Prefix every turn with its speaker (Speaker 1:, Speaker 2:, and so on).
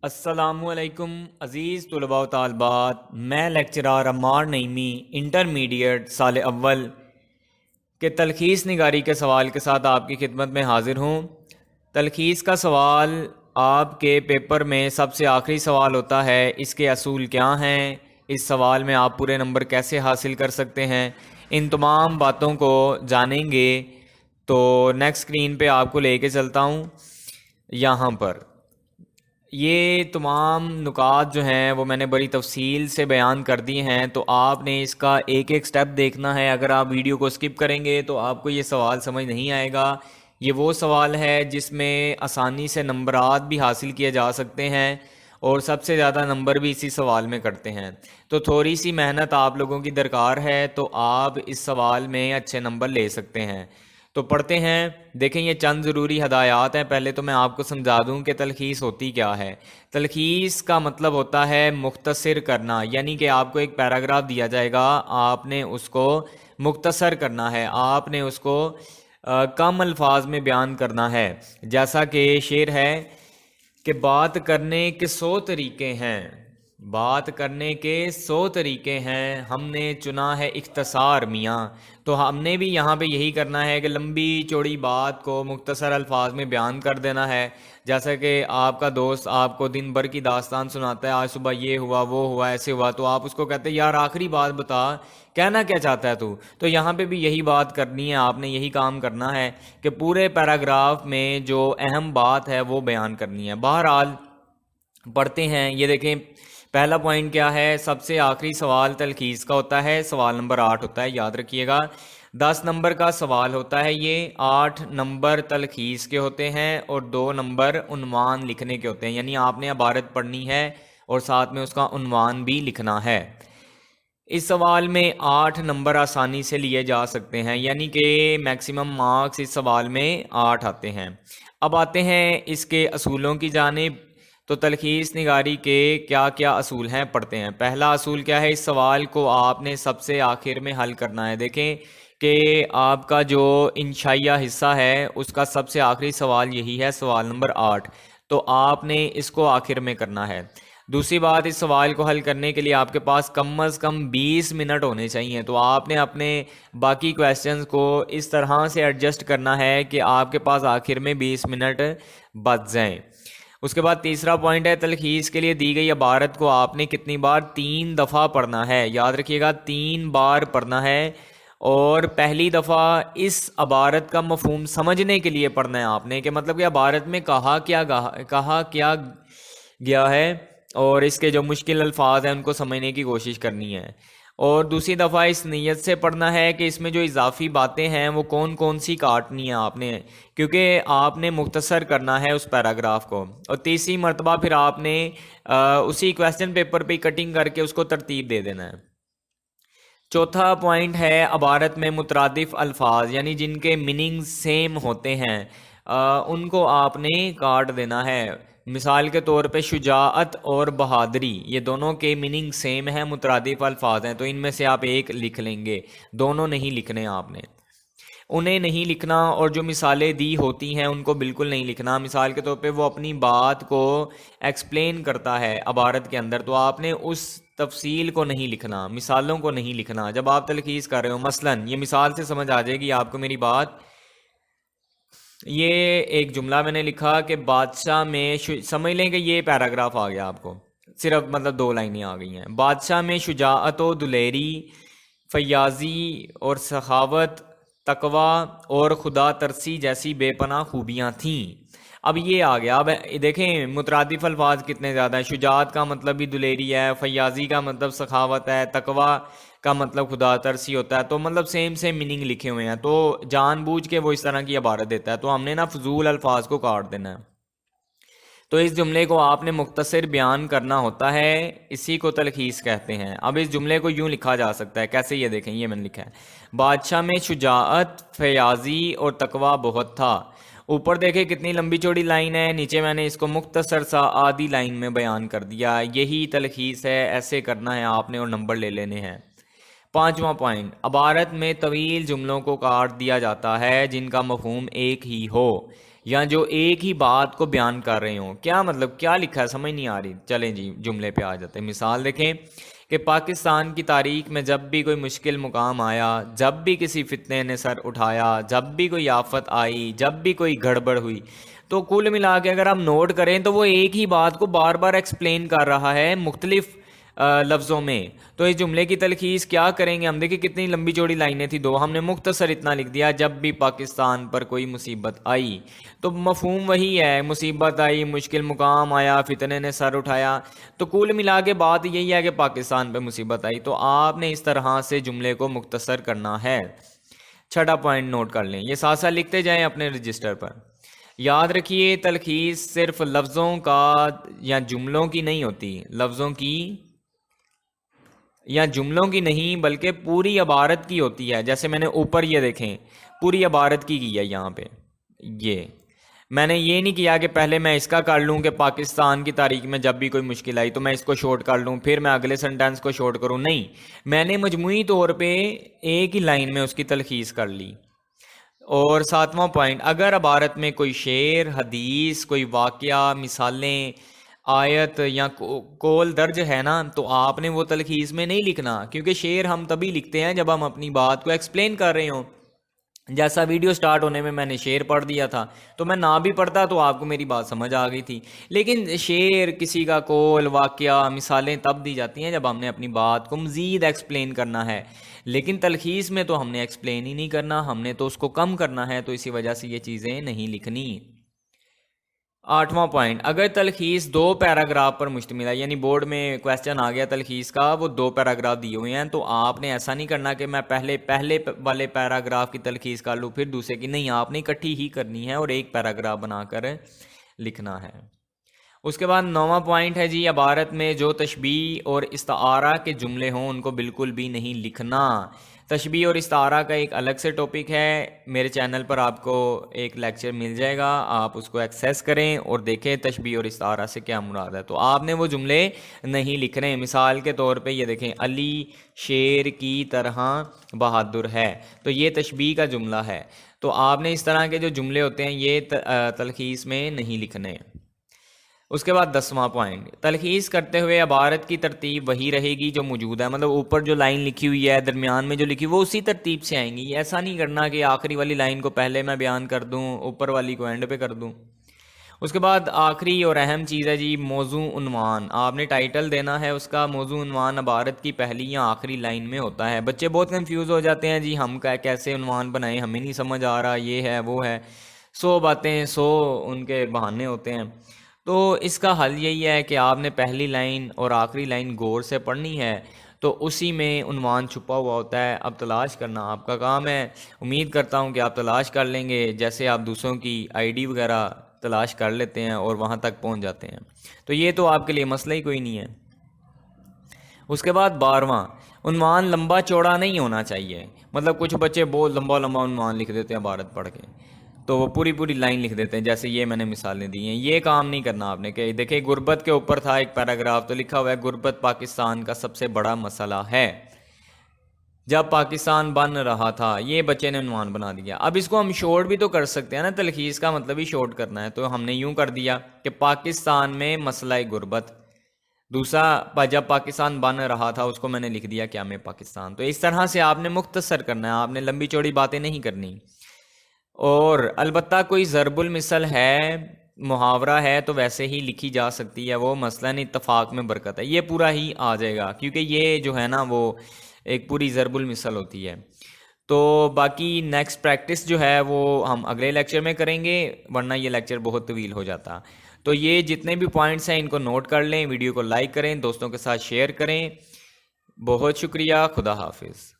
Speaker 1: السلام علیکم عزیز طلباء و طالبات، میں لیکچرار عمار نعیمی انٹرمیڈیٹ سال اول کے تلخیص نگاری کے سوال کے ساتھ آپ کی خدمت میں حاضر ہوں۔ تلخیص کا سوال آپ کے پیپر میں سب سے آخری سوال ہوتا ہے۔ اس کے اصول کیا ہیں، اس سوال میں آپ پورے نمبر کیسے حاصل کر سکتے ہیں، ان تمام باتوں کو جانیں گے۔ تو نیکسٹ اسکرین پہ آپ کو لے کے چلتا ہوں۔ یہاں پر یہ تمام نکات جو ہیں وہ میں نے بڑی تفصیل سے بیان کر دی ہیں، تو آپ نے اس کا ایک ایک سٹیپ دیکھنا ہے۔ اگر آپ ویڈیو کو سکپ کریں گے تو آپ کو یہ سوال سمجھ نہیں آئے گا۔ یہ وہ سوال ہے جس میں آسانی سے نمبرات بھی حاصل کیے جا سکتے ہیں اور سب سے زیادہ نمبر بھی اسی سوال میں کرتے ہیں۔ تو تھوڑی سی محنت آپ لوگوں کی درکار ہے، تو آپ اس سوال میں اچھے نمبر لے سکتے ہیں۔ تو پڑھتے ہیں۔ دیکھیں یہ چند ضروری ہدایات ہیں۔ پہلے تو میں آپ کو سمجھا دوں کہ تلخیص ہوتی کیا ہے۔ تلخیص کا مطلب ہوتا ہے مختصر کرنا، یعنی کہ آپ کو ایک پیراگراف دیا جائے گا، آپ نے اس کو مختصر کرنا ہے، آپ نے اس کو کم الفاظ میں بیان کرنا ہے۔ جیسا کہ شعر ہے کہ بات کرنے کے 100 طریقے ہیں، بات کرنے کے 100 طریقے ہیں، ہم نے چنا ہے اختصار میاں۔ تو ہم نے بھی یہاں پہ یہی کرنا ہے کہ لمبی چوڑی بات کو مختصر الفاظ میں بیان کر دینا ہے۔ جیسا کہ آپ کا دوست آپ کو دن بھر کی داستان سناتا ہے، آج صبح یہ ہوا وہ ہوا ایسے ہوا، تو آپ اس کو کہتے ہیں یار آخری بات بتا، کہنا کیا چاہتا ہے تو یہاں پہ بھی یہی بات کرنی ہے، آپ نے یہی کام کرنا ہے کہ پورے پیراگراف میں جو اہم بات ہے وہ بیان کرنی ہے۔ بہرحال پڑھتے ہیں۔ یہ دیکھیں پہلا پوائنٹ کیا ہے، سب سے آخری سوال تلخیص کا ہوتا ہے، سوال نمبر 8 ہوتا ہے، یاد رکھیے گا۔ 10 نمبر کا سوال ہوتا ہے، یہ 8 نمبر تلخیص کے ہوتے ہیں اور 2 نمبر عنوان لکھنے کے ہوتے ہیں، یعنی آپ نے عبارت پڑھنی ہے اور ساتھ میں اس کا عنوان بھی لکھنا ہے۔ اس سوال میں 8 نمبر آسانی سے لیے جا سکتے ہیں، یعنی کہ میکسیمم مارکس اس سوال میں 8 آتے ہیں۔ اب آتے ہیں اس کے اصولوں کی جانب۔ تو تلخیص نگاری کے کیا کیا اصول ہیں، پڑھتے ہیں۔ پہلا اصول کیا ہے، اس سوال کو آپ نے سب سے آخر میں حل کرنا ہے۔ دیکھیں کہ آپ کا جو انشائیہ حصہ ہے اس کا سب سے آخری سوال یہی ہے، سوال نمبر 8، تو آپ نے اس کو آخر میں کرنا ہے۔ دوسری بات، اس سوال کو حل کرنے کے لیے آپ کے پاس کم از کم 20 منٹ ہونے چاہیے، تو آپ نے اپنے باقی کویسچنز کو اس طرح سے ایڈجسٹ کرنا ہے کہ آپ کے پاس آخر میں 20 منٹ بچ جائیں۔ اس کے بعد تیسرا پوائنٹ ہے، تلخیص کے لیے دی گئی عبارت کو آپ نے کتنی بار، 3 دفعہ پڑھنا ہے، یاد رکھیے گا 3 بار پڑھنا ہے۔ اور پہلی دفعہ اس عبارت کا مفہوم سمجھنے کے لیے پڑھنا ہے آپ نے، کہ مطلب کہ عبارت میں کہا کیا گیا ہے اور اس کے جو مشکل الفاظ ہیں ان کو سمجھنے کی کوشش کرنی ہے۔ اور دوسری دفعہ اس نیت سے پڑھنا ہے کہ اس میں جو اضافی باتیں ہیں وہ کون کون سی کاٹنی ہیں آپ نے، کیونکہ آپ نے مختصر کرنا ہے اس پیراگراف کو۔ اور تیسری مرتبہ پھر آپ نے اسی کویسچن پیپر پہ کٹنگ کر کے اس کو ترتیب دے دینا ہے۔ چوتھا پوائنٹ ہے، عبارت میں مترادف الفاظ یعنی جن کے میننگ سیم ہوتے ہیں ان کو آپ نے کاٹ دینا ہے۔ مثال کے طور پہ شجاعت اور بہادری، یہ دونوں کے میننگ سیم ہیں، مترادف الفاظ ہیں، تو ان میں سے آپ ایک لکھ لیں گے، دونوں نہیں لکھنے آپ نے، انہیں نہیں لکھنا۔ اور جو مثالیں دی ہوتی ہیں ان کو بالکل نہیں لکھنا۔ مثال کے طور پہ وہ اپنی بات کو ایکسپلین کرتا ہے عبارت کے اندر، تو آپ نے اس تفصیل کو نہیں لکھنا، مثالوں کو نہیں لکھنا جب آپ تلخیص کر رہے ہو۔ مثلاً یہ مثال سے سمجھ آ جائے گی آپ کو میری بات۔ یہ ایک جملہ میں نے لکھا کہ بادشاہ میں سمجھ لیں کہ یہ پیراگراف آ گیا آپ کو، صرف مطلب 2 لائنیں آ گئی ہیں۔ بادشاہ میں شجاعت و دلیری، فیاضی اور سخاوت، تقوی اور خدا ترسی جیسی بے پناہ خوبیاں تھیں۔ اب یہ آ گیا۔ اب دیکھیں مترادف الفاظ کتنے زیادہ ہیں۔ شجاعت کا مطلب بھی دلیری ہے، فیاضی کا مطلب سخاوت ہے، تقوی کا مطلب خدا ترسی ہوتا ہے، تو مطلب سیم میننگ لکھے ہوئے ہیں، تو جان بوجھ کے وہ اس طرح کی عبارت دیتا ہے، تو ہم نے نا فضول الفاظ کو کاٹ دینا ہے۔ تو اس جملے کو آپ نے مختصر بیان کرنا ہوتا ہے، اسی کو تلخیص کہتے ہیں۔ اب اس جملے کو یوں لکھا جا سکتا ہے، کیسے، یہ دیکھیں یہ میں نے لکھا ہے، بادشاہ میں شجاعت، فیاضی اور تقوی بہت تھا۔ اوپر دیکھیں کتنی لمبی چوڑی لائن ہے، نیچے میں نے اس کو مختصر سا آدھی لائن میں بیان کر دیا۔ یہی تلخیص ہے، ایسے کرنا ہے آپ نے اور نمبر لے لینے ہیں۔ پانچواں پوائنٹ، عبارت میں طویل جملوں کو کاٹ دیا جاتا ہے جن کا مفہوم ایک ہی ہو۔ یا جو ایک ہی بات کو بیان کر رہے ہوں. کیا مطلب کیا لکھا ہے سمجھ نہیں آ رہی. چلیں جی جملے پہ آ جاتے ہیں. مثال دیکھیں کہ پاکستان کی تاریخ میں جب بھی کوئی مشکل مقام آیا، جب بھی کسی فتنے نے سر اٹھایا، جب بھی کوئی آفت آئی، جب بھی کوئی گڑبڑ ہوئی، تو کل ملا کے اگر ہم نوٹ کریں تو وہ ایک ہی بات کو بار بار ایکسپلین کر رہا ہے مختلف لفظوں میں. تو اس جملے کی تلخیص کیا کریں گے ہم؟ دیکھیں کتنی لمبی چوڑی لائنیں تھیں دو، ہم نے مختصر اتنا لکھ دیا جب بھی پاکستان پر کوئی مصیبت آئی. تو مفہوم وہی ہے، مصیبت آئی، مشکل مقام آیا، فتنے نے سر اٹھایا. تو کل ملا کے بات یہی ہے کہ پاکستان پہ مصیبت آئی. تو آپ نے اس طرح سے جملے کو مختصر کرنا ہے. چھٹا پوائنٹ نوٹ کر لیں، یہ ساتھ ساتھ لکھتے جائیں اپنے رجسٹر پر. یاد رکھیے تلخیص صرف لفظوں کا یا جملوں کی نہیں ہوتی، لفظوں کی یا جملوں کی نہیں بلکہ پوری عبارت کی ہوتی ہے. جیسے میں نے اوپر یہ دیکھیں پوری عبارت کی ہے یہاں پہ. یہ میں نے یہ نہیں کیا کہ پہلے میں اس کا کر لوں کہ پاکستان کی تاریخ میں جب بھی کوئی مشکل آئی تو میں اس کو شارٹ کر لوں پھر میں اگلے سنٹینس کو شارٹ کروں. نہیں، میں نے مجموعی طور پہ ایک ہی لائن میں اس کی تلخیص کر لی. اور ساتواں پوائنٹ، اگر عبارت میں کوئی شعر، حدیث، کوئی واقعہ، مثالیں، آیت یا قول درج ہے نا، تو آپ نے وہ تلخیص میں نہیں لکھنا، کیونکہ شعر ہم تبھی لکھتے ہیں جب ہم اپنی بات کو ایکسپلین کر رہے ہوں. جیسا ویڈیو سٹارٹ ہونے میں نے شعر پڑھ دیا تھا، تو میں نہ بھی پڑھتا تو آپ کو میری بات سمجھ آ گئی تھی. لیکن شعر، کسی کا قول، واقعہ، مثالیں تب دی جاتی ہیں جب ہم نے اپنی بات کو مزید ایکسپلین کرنا ہے. لیکن تلخیص میں تو ہم نے ایکسپلین ہی نہیں کرنا، ہم نے تو اس کو کم کرنا ہے، تو اسی وجہ سے یہ چیزیں نہیں لکھنی. آٹھواں پوائنٹ، اگر تلخیص دو پیراگراف پر مشتمل ہے، یعنی بورڈ میں کویسچن آ گیا تلخیص کا، وہ دو پیراگراف دیے ہوئے ہیں، تو آپ نے ایسا نہیں کرنا کہ میں پہلے والے پیراگراف کی تلخیص کر لوں پھر دوسرے کی. نہیں، آپ نے اکٹھی ہی کرنی ہے اور ایک پیراگراف بنا کر لکھنا ہے. اس کے بعد 9واں پوائنٹ ہے جی، عبارت میں جو تشبیہ اور استعارہ کے جملے ہوں ان کو بالکل بھی نہیں لکھنا. تشبیہ اور استعارہ کا ایک الگ سے ٹاپک ہے، میرے چینل پر آپ کو ایک لیکچر مل جائے گا، آپ اس کو ایکسیس کریں اور دیکھیں تشبیہ اور استعارہ سے کیا مراد ہے. تو آپ نے وہ جملے نہیں لکھ رہے ہیں. مثال کے طور پہ یہ دیکھیں، علی شیر کی طرح بہادر ہے، تو یہ تشبیہ کا جملہ ہے. تو آپ نے اس طرح کے جو جملے ہوتے ہیں یہ تلخیص میں نہیں لکھنے. اس کے بعد 10واں پوائنٹ، تلخیص کرتے ہوئے عبارت کی ترتیب وہی رہے گی جو موجود ہے. مطلب اوپر جو لائن لکھی ہوئی ہے، درمیان میں جو لکھی وہ اسی ترتیب سے آئیں گی. ایسا نہیں کرنا کہ آخری والی لائن کو پہلے میں بیان کر دوں، اوپر والی کو اینڈ پہ کر دوں. اس کے بعد آخری اور اہم چیز ہے جی موضوع عنوان. آپ نے ٹائٹل دینا ہے، اس کا موضوع عنوان عبارت کی پہلی یا آخری لائن میں ہوتا ہے. بچے بہت کنفیوز ہو جاتے ہیں جی ہم کیسے عنوان بنائیں، ہمیں نہیں سمجھ آ رہا، یہ ہے وہ ہے، 100 باتیں 100 ان کے بہانے ہوتے ہیں. تو اس کا حل یہی ہے کہ آپ نے پہلی لائن اور آخری لائن غور سے پڑھنی ہے، تو اسی میں عنوان چھپا ہوا ہوتا ہے. اب تلاش کرنا آپ کا کام ہے. امید کرتا ہوں کہ آپ تلاش کر لیں گے، جیسے آپ دوسروں کی آئی ڈی وغیرہ تلاش کر لیتے ہیں اور وہاں تک پہنچ جاتے ہیں. تو یہ تو آپ کے لیے مسئلہ ہی کوئی نہیں ہے. اس کے بعد 12واں، عنوان لمبا چوڑا نہیں ہونا چاہیے. مطلب کچھ بچے بہت لمبا لمبا عنوان لکھ دیتے ہیں عبارت پڑھ کے، تو وہ پوری لائن لکھ دیتے ہیں، جیسے یہ میں نے مثالیں دی ہیں. یہ کام نہیں کرنا آپ نے. کہ دیکھیں غربت کے اوپر تھا ایک پیراگراف، تو لکھا ہوا ہے غربت پاکستان کا سب سے بڑا مسئلہ ہے جب پاکستان بن رہا تھا. یہ بچے نے عنوان بنا دیا. اب اس کو ہم شارٹ بھی تو کر سکتے ہیں نا، تلخیص کا مطلب ہی شارٹ کرنا ہے. تو ہم نے یوں کر دیا کہ پاکستان میں مسئلہ غربت. دوسرا جب پاکستان بن رہا تھا اس کو میں نے لکھ دیا قیام پاکستان. تو اس طرح سے آپ نے مختصر کرنا ہے، آپ نے لمبی چوڑی باتیں نہیں کرنی. اور البتہ کوئی ضرب المثل ہے، محاورہ ہے، تو ویسے ہی لکھی جا سکتی ہے. وہ مثلاً اتفاق میں برکت ہے، یہ پورا ہی آ جائے گا، کیونکہ یہ جو ہے نا وہ ایک پوری ضرب المثل ہوتی ہے. تو باقی نیکسٹ پریکٹس جو ہے وہ ہم اگلے لیکچر میں کریں گے، ورنہ یہ لیکچر بہت طویل ہو جاتا. تو یہ جتنے بھی پوائنٹس ہیں ان کو نوٹ کر لیں، ویڈیو کو لائک کریں، دوستوں کے ساتھ شیئر کریں. بہت شکریہ، خدا حافظ.